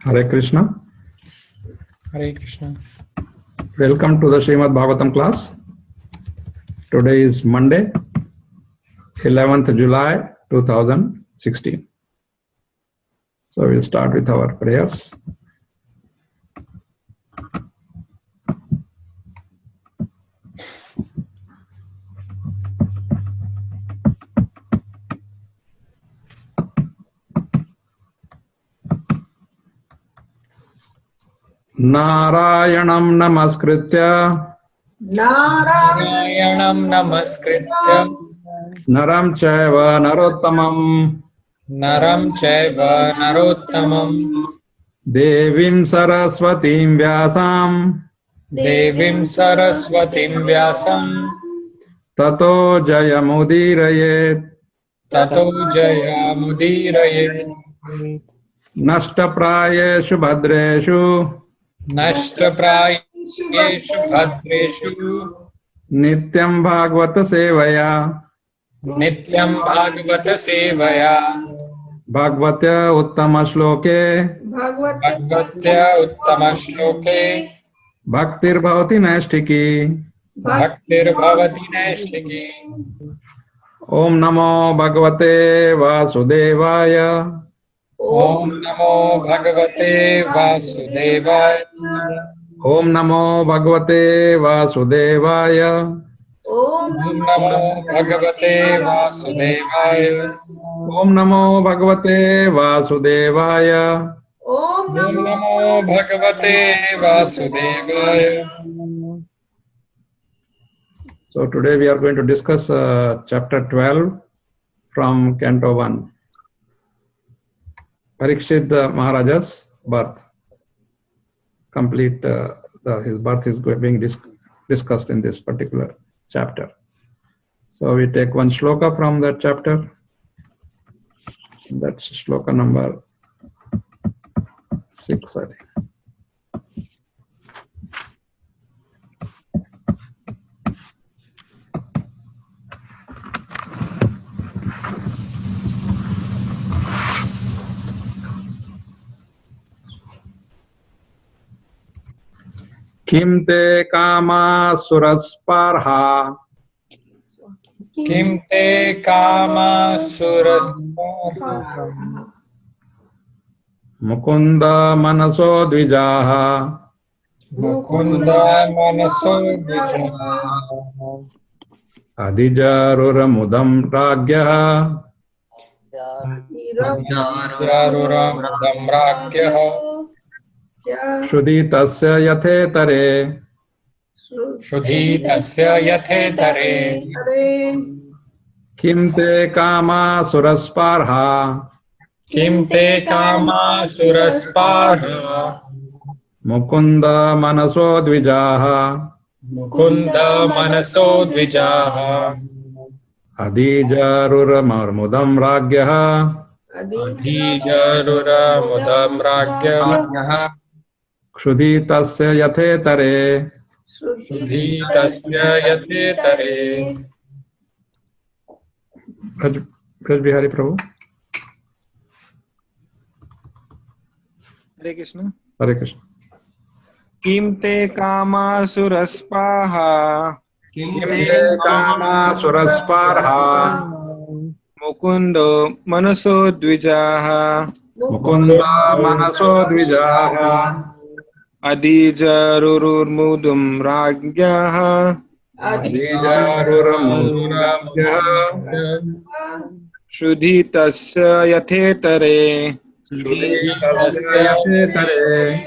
Hare Krishna. Hare Krishna. Welcome to the Srimad Bhagavatam class. Today is Monday, 11th July 2016. So we'll start with our prayers. Narayanam namaskritya Narayanam namaskritya naram chaiva narottamam naram chaiva narottamam devim saraswatim vyasam devim saraswatim vyasam tato jayamudirayet tato jaya mudirayet nashtaprayeshu bhadreshu nashtaprayeshu bhadreshu nityam bhagavata sevaya nityam bhagavata sevaya bhagavatya uttama shloke bhagavatya uttama shloke bhaktir bhavati naistiki. bhaktir bhavati naistiki. Om namo bhagavate vasudevaya. Om namo bhagavate vasudevaya. Om namo bhagavate vasudevaya. Om namo bhagavate vasudevaya. Om namo bhagavate vasudevaya. Om namo bhagavate vasudevaya. So today we are going to discuss chapter 12 from Canto 1. Parikshit Maharaja's birth. Complete his birth is being discussed in this particular chapter. So we take one shloka from that chapter. That's shloka number 6, I think. Kim te kama surasparha Kim te kama surasparha mukunda manaso dvijaha mukunda manaso dvijaha adijarura mudam ragyaha yaruram damrakyah Shuditasya yathetare shudhitasya yathetare Kim te kama surasparha Kim te kama surasparha mukunda manaso dvijaha mukunda manaso dvijaha adijarura mudam ragyaha adhijarura mudam ragyah Shuditasya yathetare shudhitasya yathetare. Braj Bihari Prabhu. Hare Krishna. Hare Krishna. Kim te kama suraspaha Kim te kama surasparha mukundo manaso dvijaha mukunda manaso dvijaha adijarurmudum ragyaha adijarura mudam ragyaha shudhitasya yathetare Shuditasya yathetare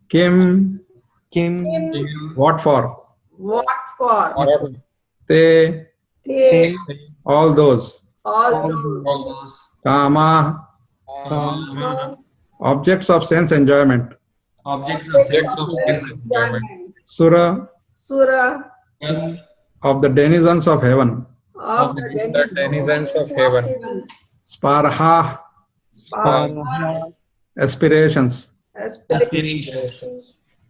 Kim what for? What for? Te Take all those. all those Kama objects of sense enjoyment. objects of sense enjoyment. Sura Sura of the denizens of heaven. of the denizens of heaven. Sparha aspirations. aspirations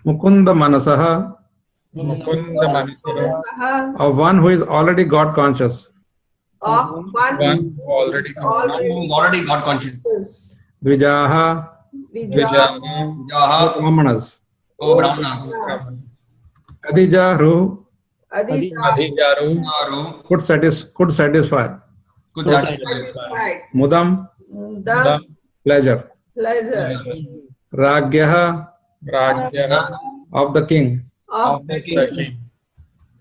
Mukunda manasaha Mukunda Manasa, of one who is already God conscious. One who already got conscious. Dvijaha, Vijaha, Jaha, Brahmanas, O Brahmanas. Adijaru Adhijaru, Jaru, could satisfy. could satisfy. Mudam, the pleasure. Ragyaha, Ragya of the king. Of the the king. king,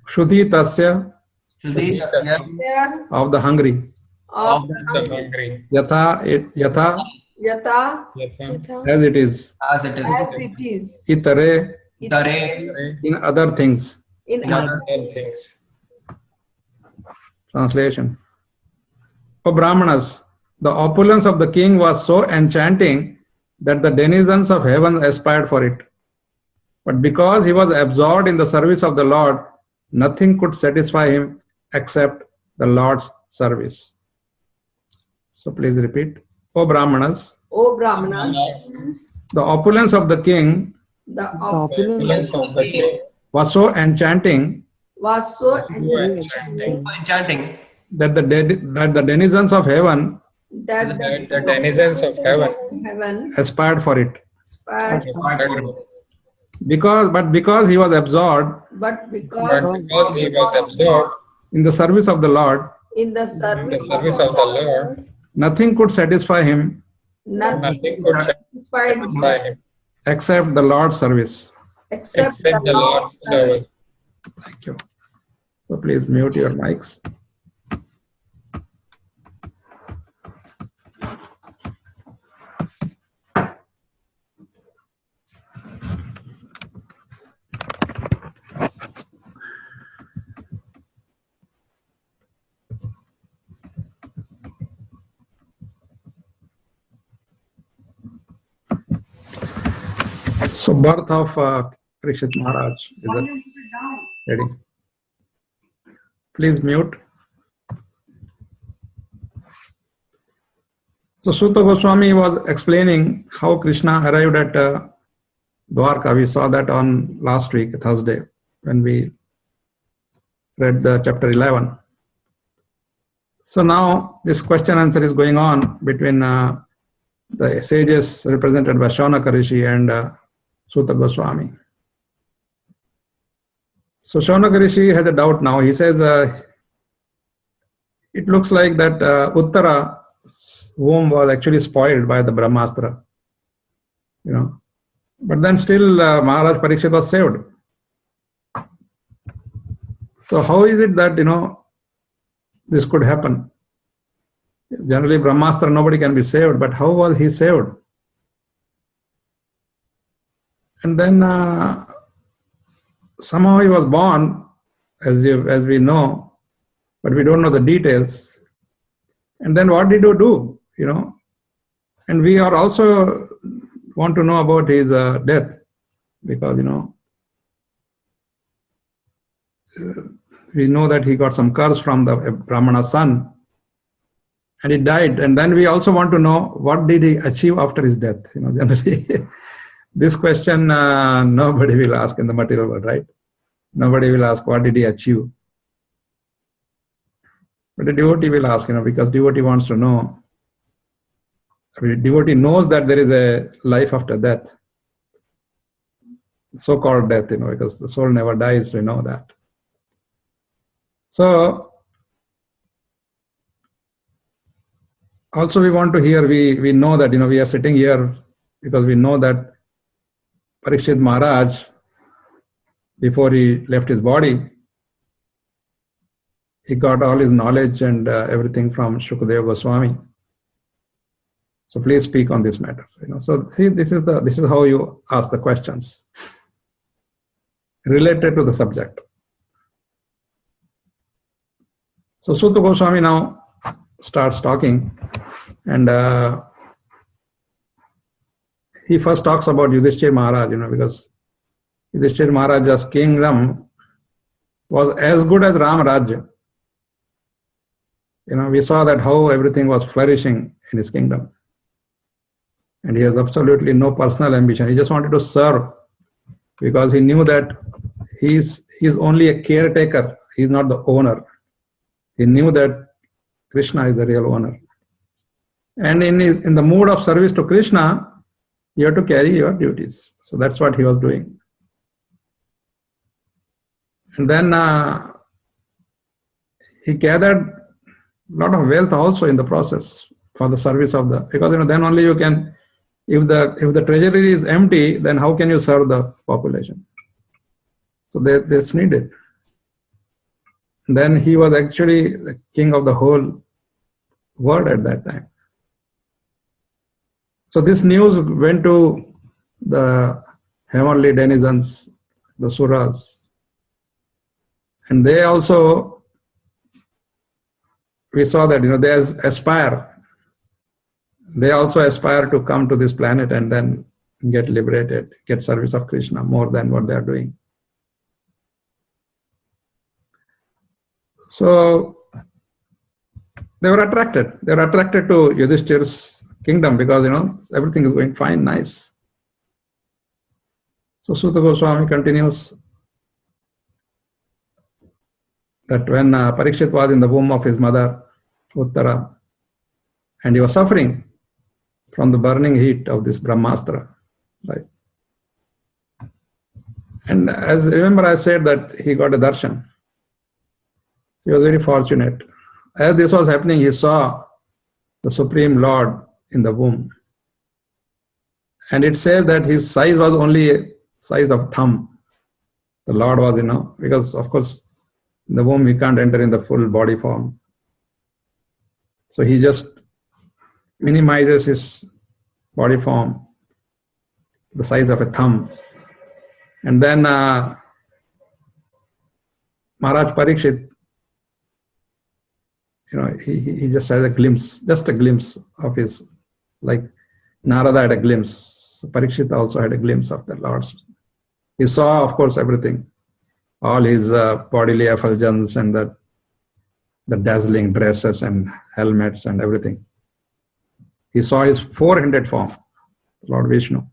Shruti tasya, Shruti Tasya, of the hungry. of the the hungry, Yatha, yatha, Yatha, as it is. as it is. Itare, Tare, in other things. in other and things. Translation. For Brahmanas, the opulence of the king was so enchanting that the denizens of heaven aspired for it. But because he was absorbed in the service of the Lord, nothing could satisfy him except the Lord's service. So please repeat. O Brahmanas, O Brahmanas, the opulence of the king the Opulence of the king was so enchanting was so enchanting enchanting that the denizens of heaven that that the denizens of heaven aspired for it. aspired, Because he was absorbed but because he was absorbed in the service of the Lord, in the in service the service of the Lord, nothing could satisfy him nothing could satisfied satisfy him except the Lord's service. except except the Lord's service. Thank you. So please mute your mics. So birth of Parikshit Maharaj is ready. Please mute. So Sutta Goswami was explaining how Krishna arrived at Dwarka. We saw that on last week, Thursday, when we read the chapter 11. So now this question answer is going on between the sages represented by Shaunaka Rishi and Sutta Goswami. So Shaunaka Rishi has a doubt now. He says, it looks like that Uttara's womb was actually spoiled by the Brahmastra. But then still Maharaj Parikshit was saved. So how is it that, this could happen? Generally, Brahmastra, nobody can be saved, but how was he saved? And then somehow he was born, as we know, but we don't know the details. And then what did he do? And we are also want to know about his death, because we know that he got some curse from the Brahmana's son, and he died. And then we also want to know what did he achieve after his death. Generally, this question nobody will ask in the material world, right? Nobody will ask what did he achieve. But a devotee will ask, because devotee wants to know. Devotee knows that there is a life after death, so-called death, because the soul never dies. We know that. So also we want to hear. We know that we are sitting here because we know that Parikshit Maharaj, before he left his body, he got all his knowledge and everything from Shukadeva Goswami. So please speak on this matter. So see, this is how you ask the questions related to the subject. So Sutta Goswami now starts talking, and he first talks about Yudhishthira Maharaj, because Yudhishthira Maharaj's kingdom was as good as Ram Rajya. We saw that how everything was flourishing in his kingdom. And he has absolutely no personal ambition. He just wanted to serve, because he knew that he's only a caretaker. He's not the owner. He knew that Krishna is the real owner. And in the mood of service to Krishna, you have to carry your duties. So that's what he was doing. And then he gathered a lot of wealth also in the process for the service of the, because then only you can, if the treasury is empty, then how can you serve the population? So that's needed. Then he was actually the king of the whole world at that time. So this news went to the heavenly denizens, the suras, and they also, we saw that they aspire. They also aspire to come to this planet and then get liberated, get service of Krishna more than what they are doing. So they were attracted. They were attracted to Yudhishthir's kingdom because everything is going fine, nice. So Suta Goswami continues that when Parikshit was in the womb of his mother Uttara, and he was suffering from the burning heat of this Brahmastra, right? And as remember, I said that he got a darshan. He was very fortunate. As this was happening, he saw the Supreme Lord in the womb. And it says that his size was only a size of thumb. The Lord was, because of course, in the womb he can't enter in the full body form. So he just minimizes his body form, the size of a thumb. And then Maharaj Parikshit, he just has a glimpse of his, like Narada had a glimpse. So Parikshit also had a glimpse of the Lord. He saw, of course, everything, all his bodily effulgence and the dazzling dresses and helmets and everything. He saw his four-handed form, Lord Vishnu.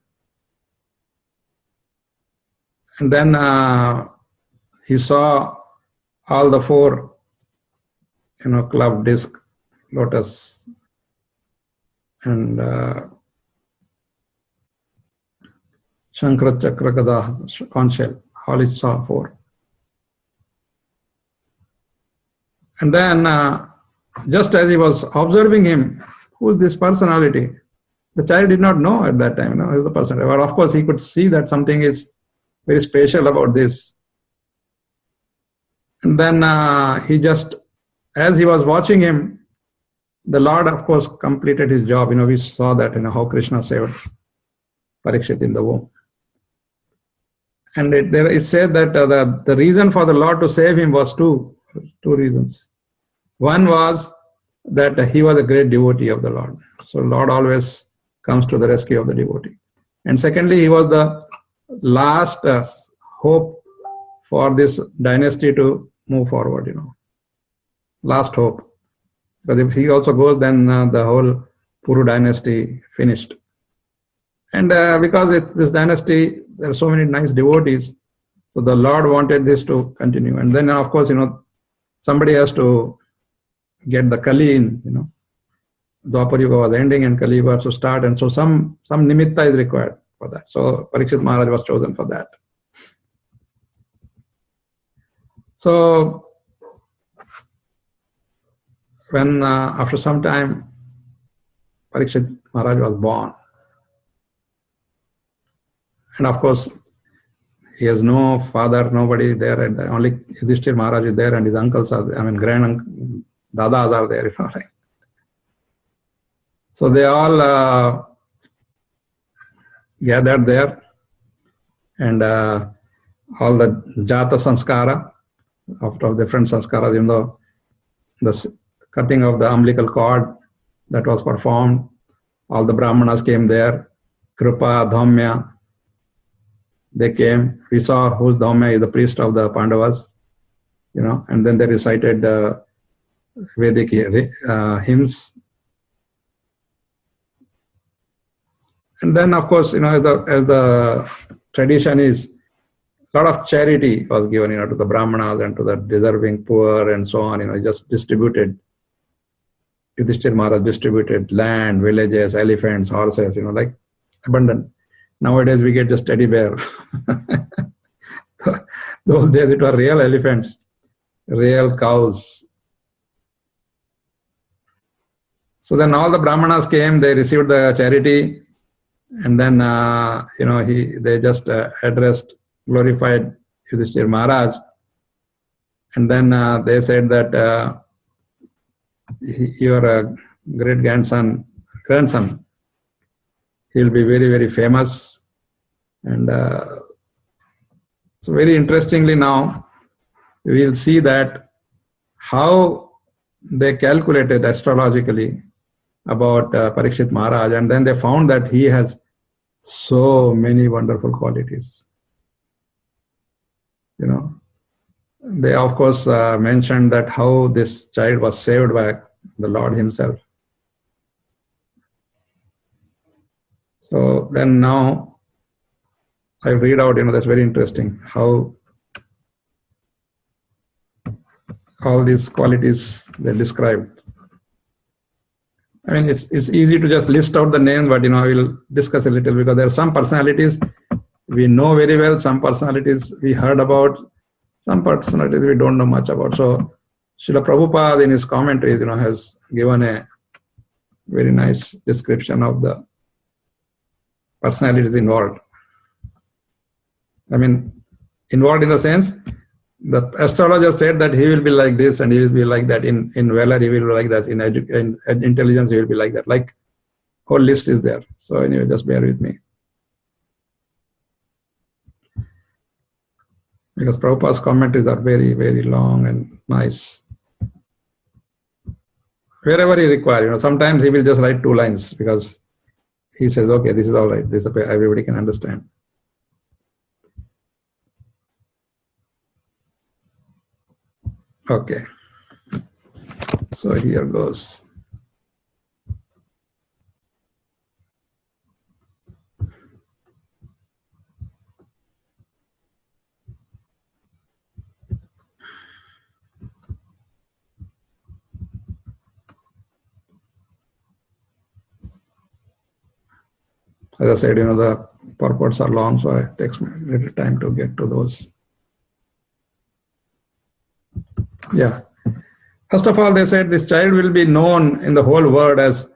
And then he saw all the four, club, disc, lotus, and Shankara, Chakra, Gada, conch shell. All he saw four. And then, just as he was observing him, who is this personality? The child did not know at that time, who is the person. But of course, he could see that something is very special about this. And then as he was watching him, the Lord, of course, completed his job. We saw that, how Krishna saved Parikshit in the womb. And it said that the reason for the Lord to save him was two reasons. One was that he was a great devotee of the Lord. So Lord always comes to the rescue of the devotee. And secondly, he was the last hope for this dynasty to move forward, Last hope. Because if he also goes, then the whole Puru dynasty finished. And because this dynasty, there are so many nice devotees, so the Lord wanted this to continue. And then, of course, somebody has to get the Kali in, Dwapar Yuga was ending and Kali Yuga to start, and so some nimitta is required for that. So Parikshit Maharaj was chosen for that. So when after some time Parikshit Maharaj was born, and of course he has no father, nobody there, and only Yudhishthir Maharaj is there, and his uncles are there, dadas are there, like. So they all gathered there, and all the jata sanskara, after different sanskaras, the cutting of the umbilical cord that was performed, all the brahmanas came there, Kripa, Dhaumya, they came. We saw whose Dhaumya is the priest of the Pandavas, and then they recited Vedic hymns. And then, of course, as the tradition is, a lot of charity was given, to the brahmanas and to the deserving poor and so on, just distributed Yudhishthira Maharaj distributed land, villages, elephants, horses, like abundant. Nowadays we get just teddy bear. Those days it were real elephants, real cows. So then all the Brahmanas came, they received the charity, and then, they just addressed, glorified Yudhishthira Maharaj. And then they said that your great grandson, he'll be very, very famous. And so very interestingly now, we will see that how they calculated astrologically about Parikshit Maharaj, and then they found that he has so many wonderful qualities. They of course mentioned that how this child was saved by the Lord himself. So then now I read out, that's very interesting how all these qualities they described. I mean, it's easy to just list out the names, but I will discuss a little, because there are some personalities we know very well, some personalities we heard about, some personalities we don't know much about. So Srila Prabhupada in his commentaries, has given a very nice description of the personalities involved. I mean, involved in the sense, the astrologer said that he will be like this and he will be like that. In valor, he will be like that. In intelligence, he will be like that. Like, whole list is there. So anyway, just bear with me. Because Prabhupada's commentaries are very, very long and nice. Wherever he requires, sometimes he will just write 2 lines because he says, okay, this is all right. This everybody can understand. Okay. So here goes. As I said, the purports are long, so it takes me a little time to get to those. Yeah. First of all, they said this child will be known in the whole world as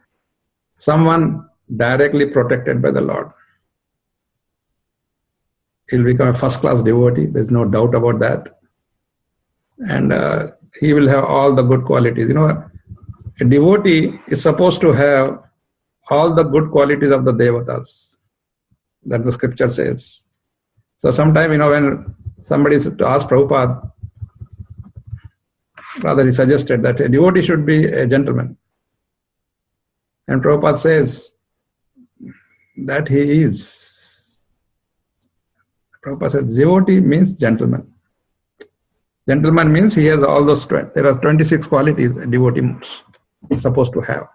someone directly protected by the Lord. He'll become a first-class devotee. There's no doubt about that. And he will have all the good qualities. A devotee is supposed to have all the good qualities of the devatas that the scripture says. So sometime, when somebody asked Prabhupada, rather he suggested that a devotee should be a gentleman. And Prabhupada says that he is. Prabhupada says devotee means gentleman. Gentleman means he has all those, there are 26 qualities a devotee is supposed to have,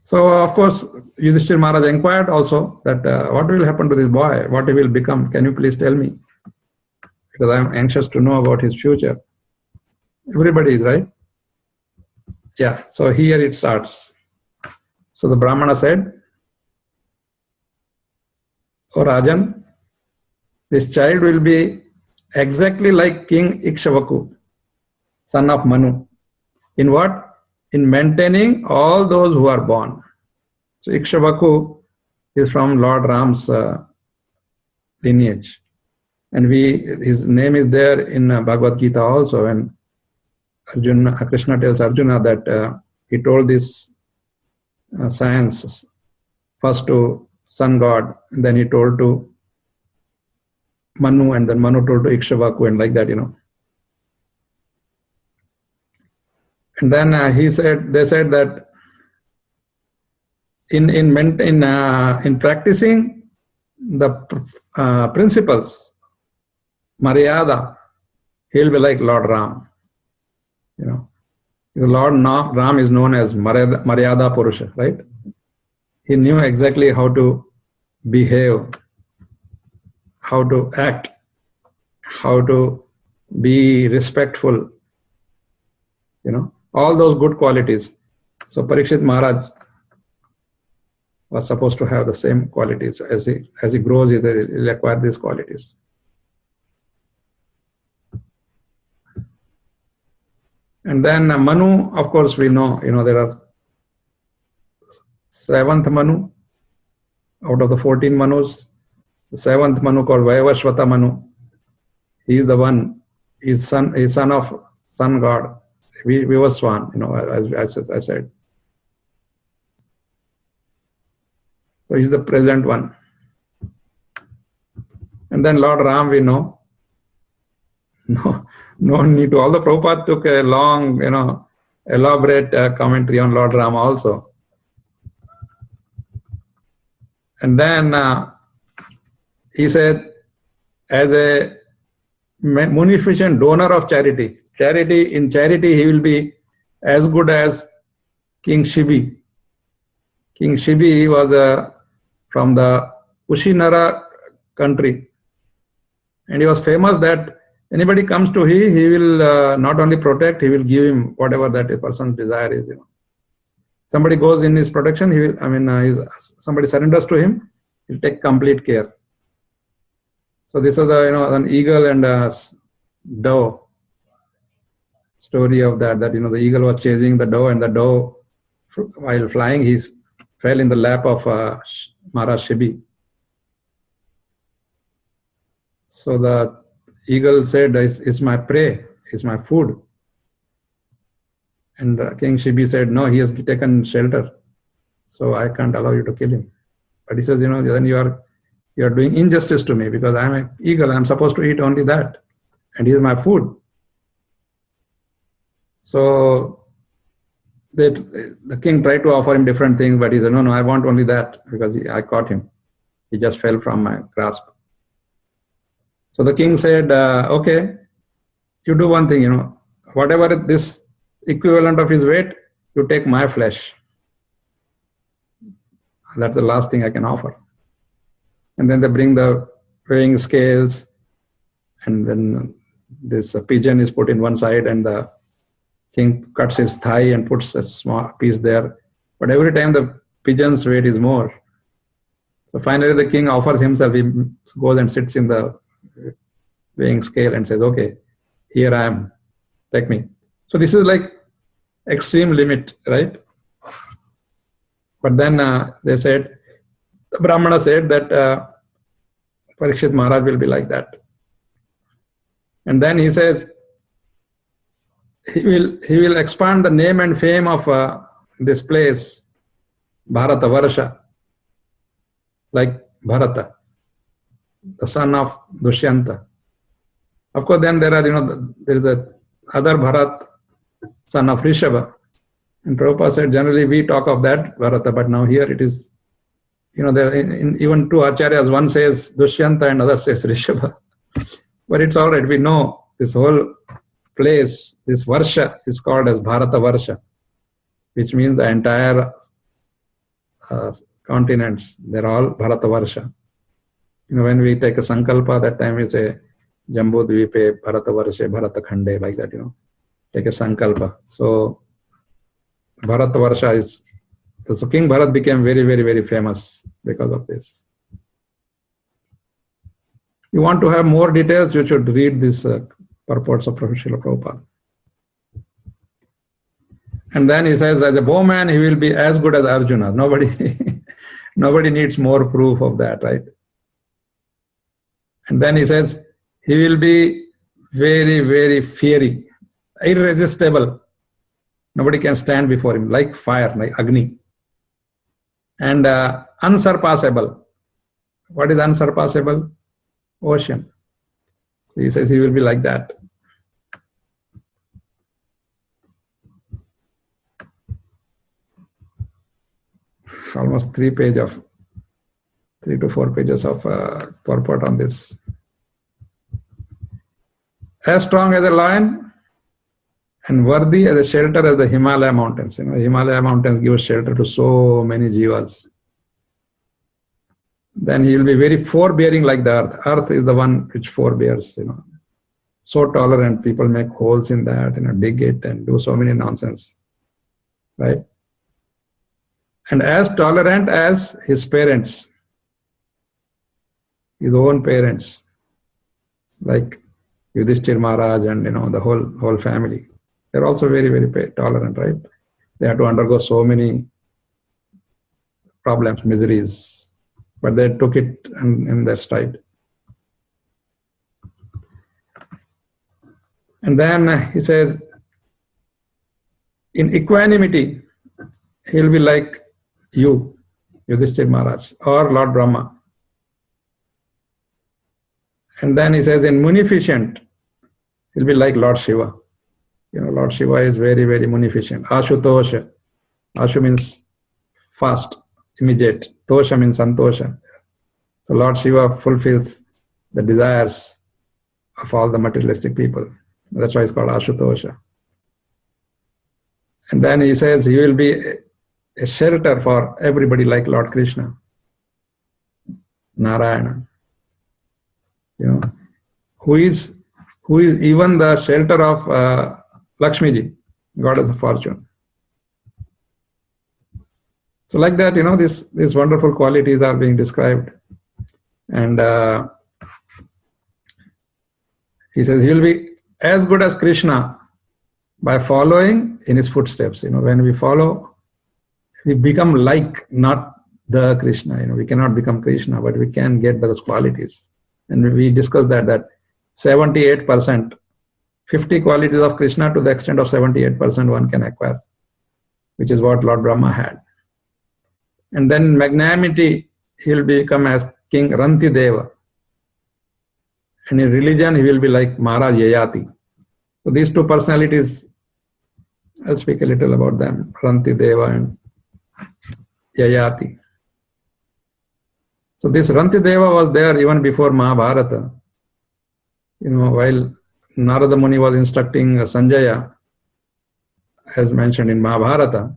So, of course, Yudhishthira Maharaj inquired also that what will happen to this boy, what he will become, can you please tell me? Because I am anxious to know about his future. Everybody is, right? Yeah, so here it starts. So the Brahmana said, O Rajan, this child will be exactly like King Ikshvaku, son of Manu. In what? In maintaining all those who are born. So Ikshvaku is from Lord Ram's lineage. And his name is there in Bhagavad Gita also, when Krishna tells Arjuna that he told this science first to sun god, and then he told to Manu, and then Manu told to Ikshvaku, and like that, And then they said that in practicing the principles, Maryada, he'll be like Lord Ram. The Lord Ram is known as Maryada Purusha, right? He knew exactly how to behave, how to act, how to be respectful, all those good qualities. So Parikshit Maharaj was supposed to have the same qualities. As he grows, he'll acquire these qualities. And then Manu, of course, we know, there are 7th Manu out of the 14 Manus. The 7th Manu called Vaivashvata Manu. He is the one, he's son of sun god, Vivaswan, as I said. So he's the present one. And then Lord Ram, we know. No need to. Although Prabhupada took a long, elaborate commentary on Lord Ram also. And then he said, as a munificent donor of charity, in charity he will be as good as King Shibi. King Shibi was from the Ushinara country. And he was famous that anybody comes to him, he will not only protect, he will give him whatever that a person's desire is. Somebody goes in his protection, somebody surrenders to him, he'll take complete care. So this was an eagle and a dove story of that the eagle was chasing the dove, and the dove, while flying, he fell in the lap of Maharaj Shibi. So the eagle said, it's my prey, it's my food. And King Shibi said, no, he has taken shelter, so I can't allow you to kill him. But he says, then you are doing injustice to me, because I am an eagle, I am supposed to eat only that, and he is my food. So the king tried to offer him different things, but he said, no, I want only that, because I caught him. He just fell from my grasp. So the king said, okay, you do one thing, whatever this equivalent of his weight, you take my flesh. That's the last thing I can offer. And then they bring the weighing scales, and then this pigeon is put in one side, and the king cuts his thigh and puts a small piece there. But every time the pigeon's weight is more. So finally the king offers himself. He goes and sits in the weighing scale and says, okay, here I am, take me. So this is like extreme limit, right? But then they said, the Brahmana said that Parikshit Maharaj will be like that. And then he says, he will expand the name and fame of this place, Bharata Varsha, like Bharata, the son of Dushyanta. Of course, then there is a other Bharat, son of Rishabha. And Prabhupada said, generally we talk of that Bharata, but now here it is, there even two acharyas, one says Dushyanta and other says Rishabha. But it's all right, we know this whole place, this Varsha is called as Bharata Varsha, which means the entire continents, they're all Bharata Varsha. When we take a Sankalpa, that time we say Jambu Dvipe, Bharata Varshe, Bharata Khande, like that, take a Sankalpa. So Bharata Varsha is, so King Bharat became very, very, very famous because of this. You want to have more details, you should read this purports of Professor Prabhupada. And then he says, as a bowman, he will be as good as Arjuna. Nobody needs more proof of that, right? And then he says, he will be very, very fiery, irresistible. Nobody can stand before him, like fire, like Agni. And unsurpassable. What is unsurpassable? Ocean. He says he will be like that. Almost 3 to 4 pages of purport on this. As strong as a lion and worthy as a shelter as the Himalaya mountains. Himalaya mountains give shelter to so many jivas. Then he will be very forbearing like the earth. Earth is the one which forbears, so tolerant. People make holes in that, dig it and do so many nonsense, right? And as tolerant as his parents, his own parents, like Yudhishthir Maharaj and the whole family. They're also very, very tolerant, right? They have to undergo so many problems, miseries, but they took it in their stride. And then he says, in equanimity, he'll be like you, Yudhishthir Maharaj, or Lord Brahma. And then he says, in munificent, he'll be like Lord Shiva. Lord Shiva is very, very munificent. Ashutosha. Ashu means fast, immediate. Tosha means santosha. So Lord Shiva fulfills the desires of all the materialistic people. That's why it's called Ashutosha. And then he says he will be a shelter for everybody like Lord Krishna, Narayana. Who is even the shelter of Lakshmiji, goddess of fortune. So like that, these wonderful qualities are being described. And he says he will be as good as Krishna by following in his footsteps. When we follow, we become like, not the Krishna. We cannot become Krishna, but we can get those qualities. And we discussed that 78%, 50 qualities of Krishna to the extent of 78% one can acquire, which is what Lord Brahma had. And then magnanimity, he will become as King Ranti Deva. And in religion, he will be like Maharaj Yayati. So these two personalities, I'll speak a little about them, Ranti Deva and Yayati. So this Ranti Deva was there even before Mahabharata. While Narada Muni was instructing Sanjaya, as mentioned in Mahabharata,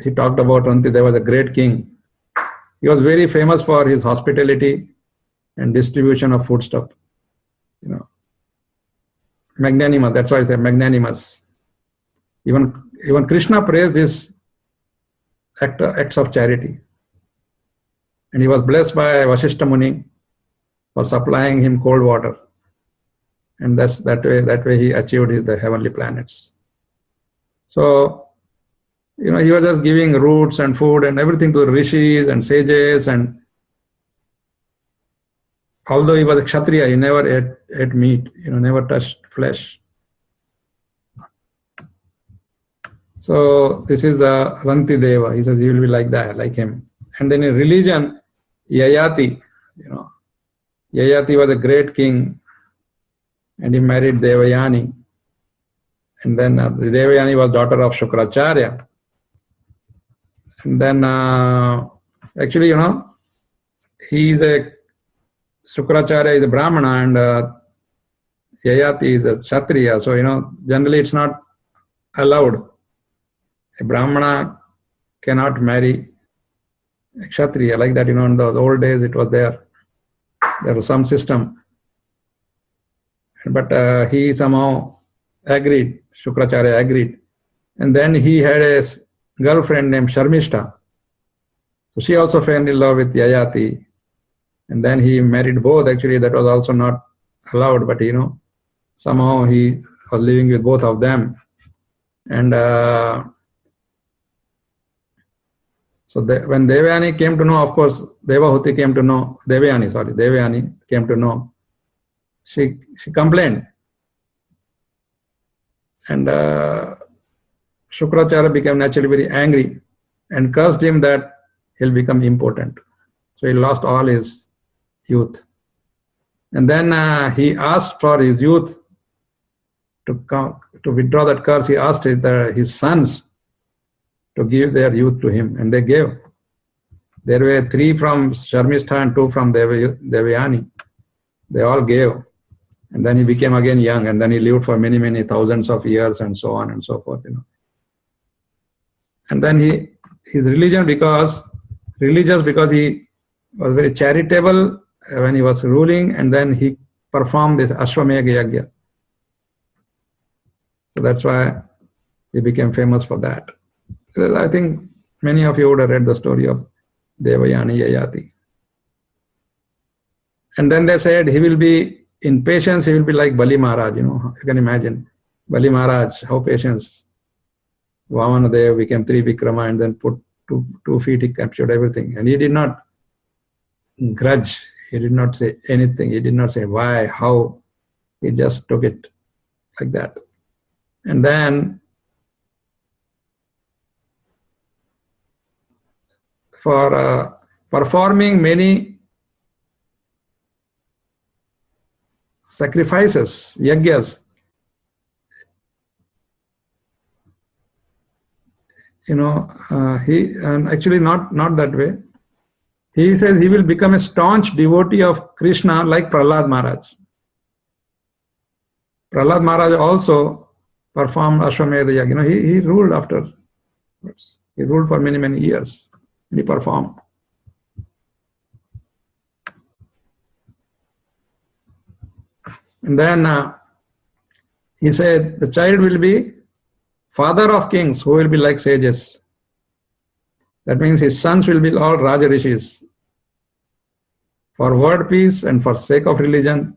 he talked about Ranti Deva, the great king. He was very famous for his hospitality and distribution of foodstuff. Magnanimous, that's why I say magnanimous. Even Krishna praised his acts of charity. And he was blessed by Vasishtha Muni for supplying him cold water. And that way he achieved the heavenly planets. So, he was just giving roots and food and everything to the rishis and sages. And although he was a Kshatriya, he never ate meat, never touched flesh. So this is Ranti Deva. He says he will be like that, like him. And then in religion, Yayati, Yayati was a great king, and he married Devayani. And then Devayani was daughter of Shukracharya. And then actually, Shukracharya is a Brahmana and Yayati is a Kshatriya. So, generally it's not allowed. A Brahmana cannot marry a Kshatriya. Like that, in those old days it was there. There was some system. But he somehow agreed, Shukracharya agreed. And then he had a girlfriend named Sharmishta. So she also fell in love with Yayati. And then he married both. Actually, that was also not allowed, but somehow he was living with both of them. And so when Devayani came to know, of course, Devahuti came to know, Devayani came to know, she complained. And Shukracharya became naturally very angry and cursed him that he'll become impotent. So he lost all his youth. And then he asked for his youth to withdraw that curse. He asked his sons to give their youth to him, and they gave. There were 3 from Sharmistha and 2 from Devayani. They all gave. And then he became again young, and then he lived for many, many thousands of years and so on and so forth. And then his religious because he was very charitable when he was ruling, and then he perform this Ashwamedha Yagya. So that's why he became famous for that. I think many of you would have read the story of Devayani Yayati. And then they said he will be, in patience, he will be like Bali Maharaj, you can imagine. Bali Maharaj, how patience. Vamanadev became 3 Vikrama and then put two feet, he captured everything. And he did not grudge, he did not say anything, he did not say why, how, he just took it like that. And then for performing many sacrifices, yagyas, he, and actually not that way. He says he will become a staunch devotee of Krishna like Prahlad Maharaj. Prahlad Maharaj also performed Ashwamedha Yagya. He ruled after. He ruled for many, many years. He performed. And then he said the child will be father of kings who will be like sages. That means his sons will be all Raja Rishis. For word peace and for sake of religion,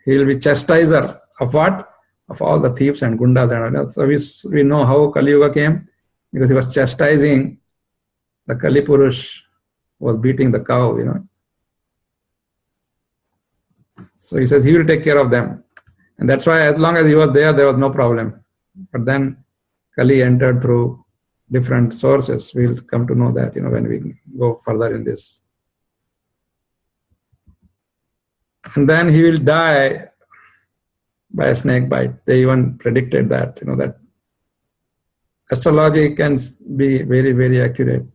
he will be chastiser of what? Of all the thieves and gundas and all that. So we know how Kali Yuga came, because he was chastising the Kali Purush, was beating the cow, So he says he will take care of them. And that's why as long as he was there was no problem. But then Kali entered through different sources. We'll come to know that, when we go further in this. And then he will die by a snake bite. They even predicted that, that astrology can be very, very accurate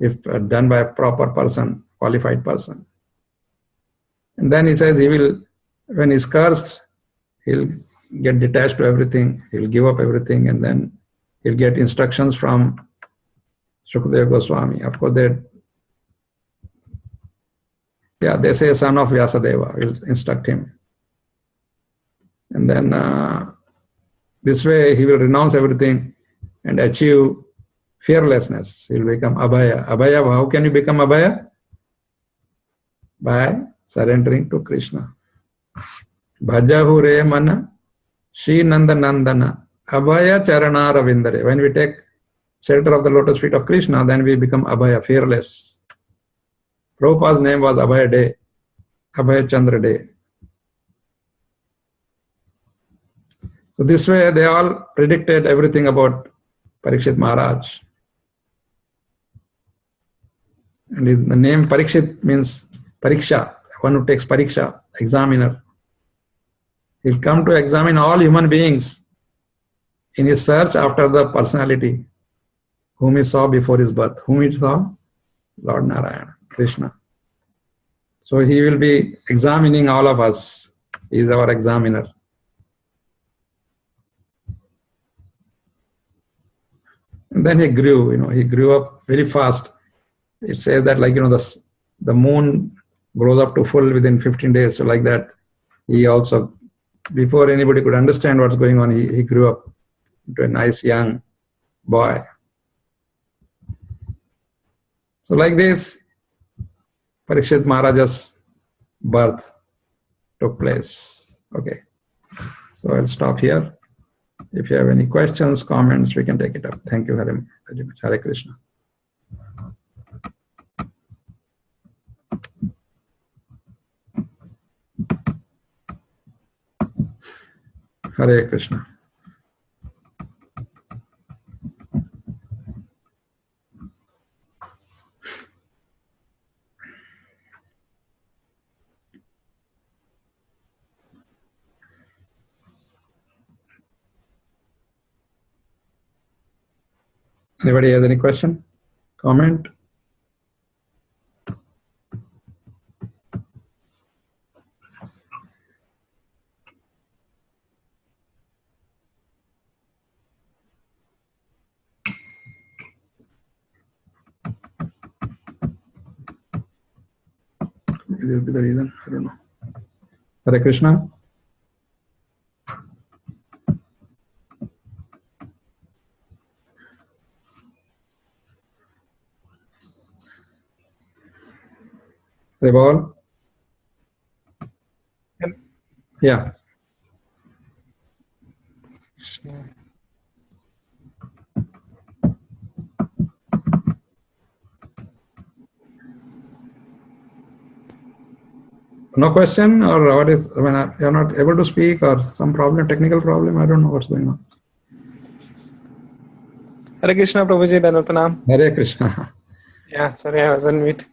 if done by a proper person, qualified person. And then he says he will, when he's cursed, he'll get detached to everything, he'll give up everything, and then he'll get instructions from Shukadeva Goswami. Of course, they say son of Vyasadeva will instruct him. And then this way he will renounce everything and achieve fearlessness. He'll become Abhaya. Abhaya, how can you become Abhaya? By surrendering to Krishna. Bhajahu re mana, Shri Nanda Nandana, Abhaya Charana Ravindare. When we take shelter of the lotus feet of Krishna, then we become Abhaya, fearless. Prabhupada's name was Abhaya Day, Abhaya Chandra Day. So this way they all predicted everything about Parikshit Maharaj. And the name Parikshit means Pariksha, one who takes Pariksha, examiner. He'll come to examine all human beings in his search after the personality whom he saw before his birth. Whom he saw? Lord Narayana, Krishna. So he will be examining all of us. He is our examiner. And then he grew, he grew up very fast. It says that the moon grows up to full within 15 days. So like that, he also, before anybody could understand what's going on, he grew up into a nice young boy. So like this, Parikshit Maharaja's birth took place. Okay. So I'll stop here. If you have any questions, comments, we can take it up. Thank you very much. Hare Krishna. Hare Krishna. Anybody has any question, comment? Maybe this will be the reason, I don't know. Hare Krishna. Revolve. Yeah. No question, or what is, you're not able to speak, or some problem, technical problem? I don't know what's going on. Hare Krishna, Prabhuji, Dhanvat Pranam. Hare Krishna. Yeah, sorry, I was on mute.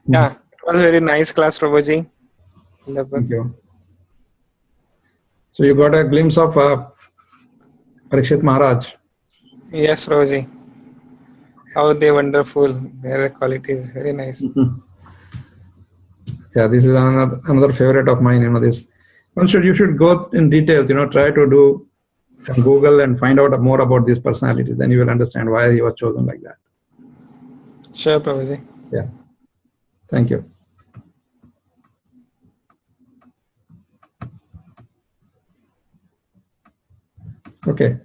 Yeah, it was a very nice class, Prabhuji. Thank you. So you got a glimpse of Parikshit Maharaj. Yes, Prabhuji. How they wonderful. Their quality is very nice. Yeah, this is another favorite of mine. This. You should go in details. Try to do some Google and find out more about this personality. Then you will understand why he was chosen like that. Sure, Prabhuji. Yeah. Thank you. Okay.